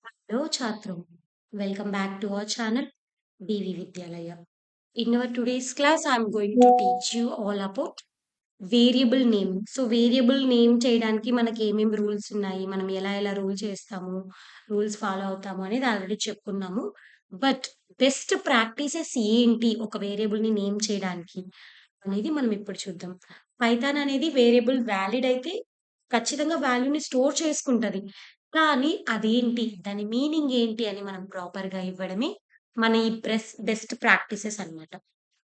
Hello, Chatru. Welcome back to our channel, DV Vidyalaya. In our today's class, I'm going to teach you all about variable name. So, variable name చేయడానికి మనకి ఏమేమి rules ఉన్నాయి, మనం ఎలా rule చేస్తాము, rules follow అవుతాము అనేది already చెప్పుకున్నాము. బట్ బెస్ట్ ప్రాక్టీసెస్ ఏంటి ఒక వేరియబుల్‌ని నేమ్ చేయడానికి అనేది మనం ఇప్పుడు చూద్దాం. పైథాన్ అనేది వేరియబుల్ వాలిడ్ అయితే ఖచ్చితంగా వాల్యూని స్టోర్ చేసుకుంటది. కానీ అదేంటి? దాని మీనింగ్ ఏంటి అని మనం ప్రాపర్‌గా ఇవ్వడమే మన ఈ బెస్ట్ ప్రాక్టీసెస్ అన్నమాట.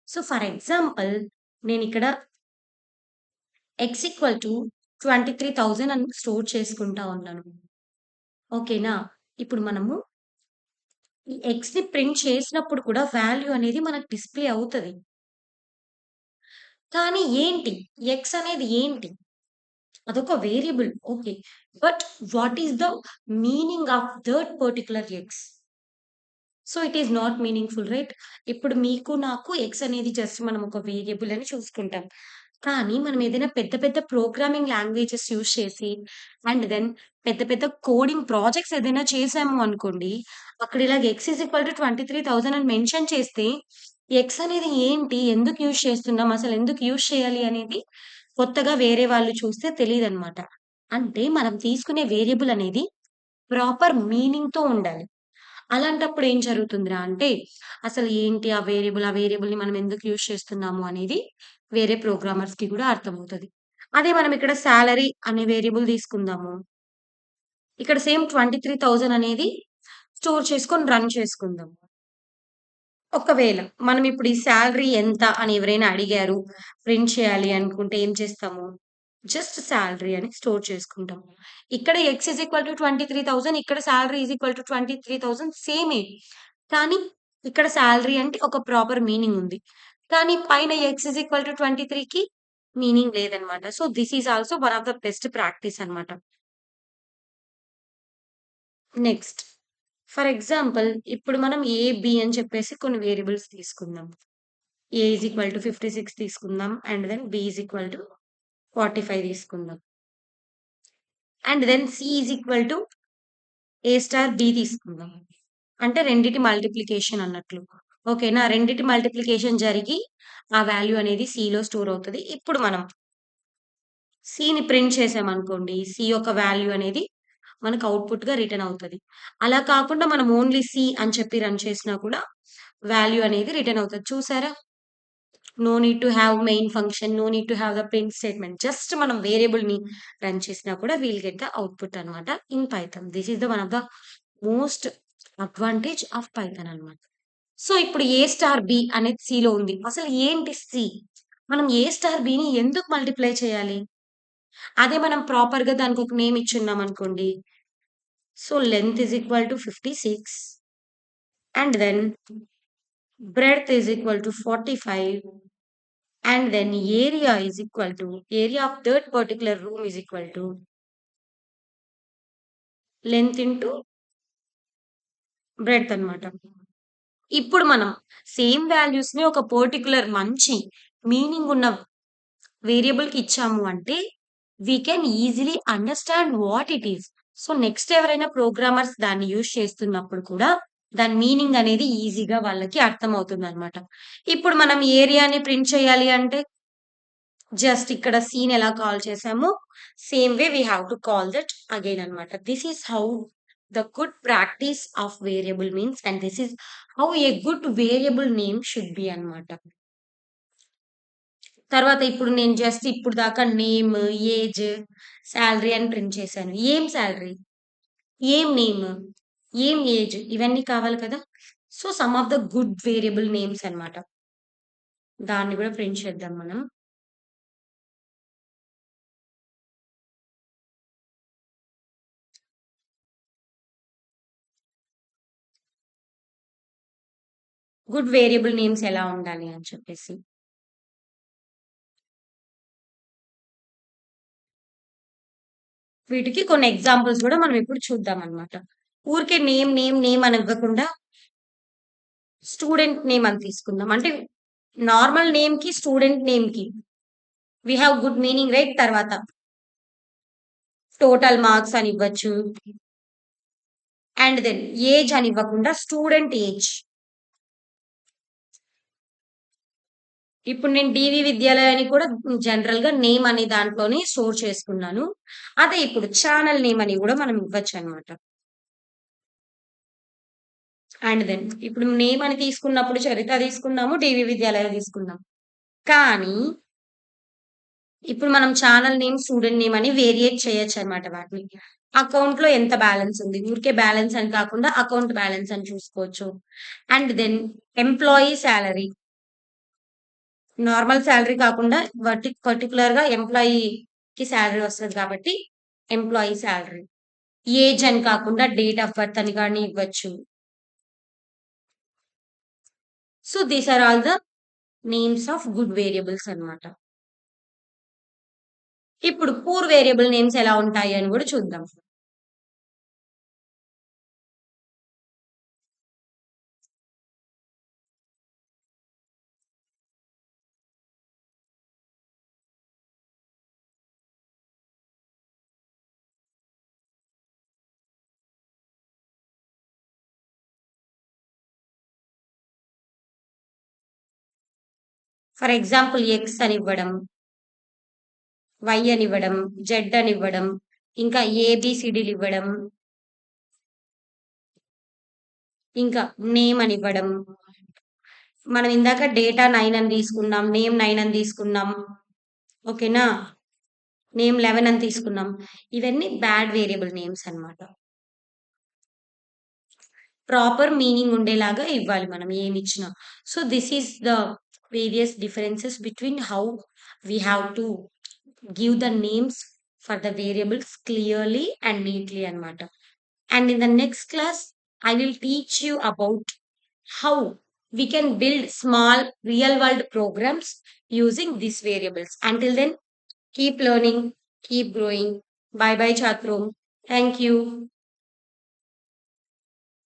సో, ఫర్ ఎగ్జాంపుల్ నేనిక్కడ ఈక్వల్ టు 23,000 అని స్టోర్ చేసుకుంటా ఉన్నాను. ఓకేనా? ఇప్పుడు మనము ఈ ఎక్స్‌ని ప్రింట్ చేసినప్పుడు కూడా వాల్యూ అనేది మనకు డిస్‌ప్లే అవుతది. కానీ ఏంటి? ఎక్స్ అనేది ఏంటి? అదొక variable. Okay. But what is the meaning of that particular X? So, it is not meaningful right? ఇప్పుడు మీకు, నాకు ఎక్స్ అనేది జస్ట్ మనం ఒక వేరియబుల్ అని చూసుకుంటాం. కానీ మనం ఏదైనా పెద్ద పెద్ద ప్రోగ్రామింగ్ లాంగ్వేజెస్ యూజ్ చేసి అండ్ దెన్ పెద్ద పెద్ద కోడింగ్ ప్రాజెక్ట్స్ ఏదైనా చేసాము అనుకోండి. అక్కడ ఇలాగ ఎక్స్ ఈజ్ ఈక్వల్ టు 23,000 అని మెన్షన్ చేస్తే ఎక్స్ అనేది ఏంటి? ఎందుకు యూజ్ చేస్తున్నాం? అసలు ఎందుకు యూజ్ చేయాలి అనేది కొత్తగా వేరే వాళ్ళు చూస్తే తెలీదనమాట. అంటే మనం తీసుకునే వేరియబుల్ అనేది ప్రాపర్ మీనింగ్‌తో ఉండాలి. అలాంటప్పుడు ఏం జరుగుతుందిరా అంటే, అసలు ఏంటి ఆ వేరియబుల్‌ని మనం ఎందుకు యూజ్ చేస్తున్నాము అనేది వేరే ప్రోగ్రామర్స్‌కి కూడా అర్థమవుతది. అదే మనం ఇక్కడ సాలరీ అనే వేరియబుల్ తీసుకుందాము. ఇక్కడ సేమ్ 23,000 అనేది స్టోర్ చేసుకొని రన్ చేసుకుందాం. ఒకవేళ మనం ఇప్పుడు ఈ సాలరీ ఎంత అని ఎవరైనా అడిగారు, ప్రింట్ చేయాలి అనుకుంటే ఏం చేస్తాము? జస్ట్ సాలరీ అని స్టోర్ చేసుకుంటాం. ఇక్కడ ఎక్స్ ఈజ్ ఈక్వల్ టు 23,000 ఇక్కడ సాలరీ ఈజ్ ఈక్వల్ టు 23,000 సేమే. కానీ ఇక్కడ సాలరీ అంటే ఒక ప్రాపర్ మీనింగ్ ఉంది. కానీ పైన ఎక్స్ ఈజ్ ఈక్వల్ టు 23కి మీనింగ్ లేదనమాట. So, this is also one of the best practice అనమాట. నెక్స్ట్ ఫర్ ఎగ్జాంపుల్ ఇప్పుడు మనం ఏ, బి అని చెప్పేసి కొన్ని వేరియబుల్స్ తీసుకుందాం. ఏ ఈజ్ ఈక్వల్ టు 56 తీసుకుందాం. And then B is equal to 45 తీసుకుందాం. And then C is equal to A star B తీసుకుందాం. అంటే రెండిటి మల్టిప్లికేషన్ అన్నట్లు. ఓకేనా? రెండిటి మల్టిప్లికేషన్ జరిగి ఆ వాల్యూ అనేది సిలో స్టోర్ అవుతది. ఇప్పుడు మనం సిని ప్రింట్ చేసామనుకోండి. సి యొక్క వాల్యూ అనేది మనకు అవుట్‌పుట్‌గా రిటర్న్ అవుతది. అలా కాకుండా మనం ఓన్లీ సి అని చెప్పి రన్ చేసినా కూడా వాల్యూ అనేది రిటర్న్ అవుతది. చూసారా? No need to have main function. No need to have the print statement. Just మనం వేరియబుల్‌ని రన్ చేసినా కూడా విల్ గెట్ ద అవుట్‌పుట్ అన్నమాట in Python. This is the one of the most advantage of Python అన్నమాట. So, ఇప్పుడు A star B అనేది సిలో ఉంది. అసలు ఏంటి సి? మనం ఏ స్టార్ బిని ఎందుకు మల్టిప్లై చేయాలి? అదే మనం ప్రాపర్‌గా దానికొక నేమ్ ఇచ్చున్నామనుకోండి. So, length is equal to 56 and then breadth is equal to 45 and then area of that particular room is equal to length into breadth అన్నమాట. ఇప్పుడు మనం సేమ్ వాల్యూస్‌ని ఒక పర్టిక్యులర్ మంచి మీనింగ్ ఉన్న వేరియబుల్‌కి ఇచ్చాము అంటే we can easily understand what it is. So, next ఎవరైనా ప్రోగ్రామర్స్ దాన్ని యూజ్ చేస్తున్నప్పుడు కూడా దాని మీనింగ్ అనేది ఈజీగా వాళ్ళకి అర్థమవుతుందన్నమాట. ఇప్పుడు మనం ఏరియాని ప్రింట్ చేయాలి అంటే జస్ట్ ఇక్కడ సీన్ ఎలా కాల్ చేసామో same way we have to call that again అన్నమాట. This is how the good practice of variable means and this is how a good variable name should be అన్నమాట. తర్వాత ఇప్పుడు నేను జస్ట్ ఇప్పుడు దాకా నేమ్, ఏజ్, సాలరీ అని print చేశాను. ఏం సాలరీ? ఏం నేమ్? ఏం ఏజ్? ఇవన్నీ కావాలి కదా! So, some of the good variable names అన్నమాట. దాన్ని కూడా ప్రింట్ చేద్దాం మనం. గుడ్ వేరియబుల్ నేమ్స్ ఎలా ఉండాలి అని చెప్పేసి. వీటికి కొన్ని ఎగ్జాంపుల్స్ గూడా మనం ఇప్పుడు చూద్దామనమాట. ఊరికే నేమ్ అని ఇవ్వకుండా స్టూడెంట్ నేమ్ అని తీసుకుందాం. అంటే నార్మల్ నేమ్‌కి, స్టూడెంట్ నేమ్‌కి we have good meaning right? తర్వాత టోటల్ మార్క్స్ అని ఇవ్వచ్చు. అండ్ దెన్ ఏజ్ అని ఇవ్వకుండా స్టూడెంట్ ఏజ్. ఇప్పుడు నేను డీవీ విద్యాలయాన్ని కూడా జనరల్‌గా నేమ్ అనే దాంట్లోనే స్టోర్ చేసుకున్నాను. అదే ఇప్పుడు ఛానెల్ నేమ్ అని గూడా మనం ఇవ్వచ్చనమాట. అండ్ దెన్ ఇప్పుడు నేమ్ అని తీసుకున్నప్పుడు చరిత తీసుకున్నాము, డీవీ విద్యాలయ తీసుకున్నాం. కానీ ఇప్పుడు మనం ఛానెల్ నేమ్, స్టూడెంట్ నేమ్ అని వేరియేట్ చేయొచ్చనమాట వాటిని. అకౌంట్‌లో ఎంత బ్యాలెన్స్ ఉంది. ఊరికే బ్యాలెన్స్ అని కాకుండా అకౌంట్ బ్యాలెన్స్ అని చూసుకోవచ్చు. And then employee salary. Normal salary కాకుండా పర్టిక్యులర్‌గా ఎంప్లాయీకి సాలరీ వస్తది కాబట్టి ఎంప్లాయీ సాలరీ. ఏజ్ అని కాకుండా డేట్ ఆఫ్ బర్త్ అని గాని ఇవ్వచ్చు. So, these are all the names of good variables అన్నమాట. ఇప్పుడు పూర్ వేరియబుల్ నేమ్స్ ఎలా ఉంటాయి అని గూడా చూద్దాం. ఫర్ ఎగ్జాంపుల్ ఎక్స్ అని ఇవ్వడం, వై అని ఇవ్వడం, జెడ్ అని ఇవ్వడం, ఇంకా ఏబీసీడీలు ఇవ్వడం, ఇంకా నేమ్ అని ఇవ్వడం. మనం ఇందాక డేటా 9 అని తీసుకున్నాం. నేమ్ 9 అని తీసుకున్నాం. ఓకేనా? నేమ్ 11 అని తీసుకున్నాం. ఇవన్నీ బ్యాడ్ వేరియబుల్ నేమ్స్ అన్నమాట. ప్రాపర్ మీనింగ్ ఉండేలాగా ఇవ్వాలి మనం ఏమిచ్చినా. So, this is the various differences between how we have to give the names for the variables clearly and neatly అన్నమాట. And in the next class, I will teach you about how we can build small real world programs using these variables. Until then, keep learning, keep growing. Bye bye, Chatrum. Thank you.